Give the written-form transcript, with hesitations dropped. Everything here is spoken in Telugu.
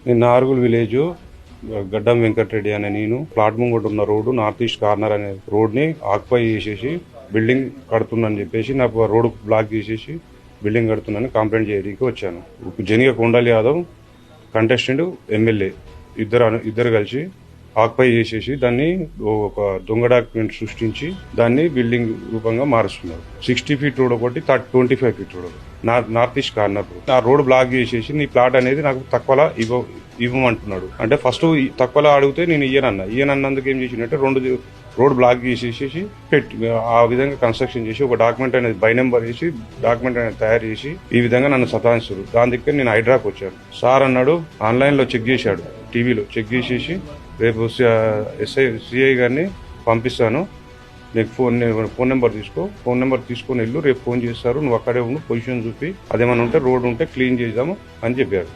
నేను నార్గుల్ విలేజ్ గడ్డం వెంకటరెడ్డి అనే నేను ప్లాట్ ముంగట ఉన్న రోడ్డు నార్త్ ఈస్ట్ కార్నర్ అనే రోడ్ని ఆక్యుపై చేసేసి బిల్డింగ్ కడుతుందని చెప్పేసి నాకు రోడ్డు బ్లాక్ చేసేసి బిల్డింగ్ కడుతున్నాను కంప్లైంట్ చేయడానికి వచ్చాను. జనిగ కొండల్ యాదవ్ కంటెస్టెంట్ ఎమ్మెల్యే ఇద్దరు కలిసి ఆక్యుపై చేసేసి దాన్ని ఒక దొంగ డాక్యుమెంట్ సృష్టించి దాన్ని బిల్డింగ్ రూపంగా మారుస్తున్నారు. 60 feet రోడ్ ఒకటి 25 feet road north east corner. ఆ రోడ్ బ్లాక్ చేసేసి నీ ప్లాట్ అనేది నాకు తక్కువలా ఇవ్వమంటున్నాడు. అంటే ఫస్ట్ తక్కువలా అడిగితే నేను ఇయ్యనన్నందుకు ఏం చేసినట్టే రోడ్ బ్లాక్ చేసేసి పెట్టి ఆ విధంగా కన్స్ట్రక్షన్ చేసి ఒక డాక్యుమెంట్ అనేది బై నెంబర్ చేసి డాక్యుమెంట్ అనేది తయారు చేసి ఈ విధంగా నన్ను సతాయిస్తారు. దాని దగ్గర నేను హైడ్రాక్ వచ్చాను. సార్ అన్నాడు ఆన్లైన్లో చెక్ చేశాడు, టీవీలో చెక్ చేసేసి రేపు సిఐ గారిని పంపిస్తాను, నీకు ఫోన్ నెంబర్ తీసుకొని వెళ్ళు, రేపు ఫోన్ చేస్తారు, నువ్వు అక్కడే ఉండు, పొజిషన్ చూపి అదేమన్నా ఉంటే రోడ్ ఉంటే క్లీన్ చేద్దాము అని చెప్పారు.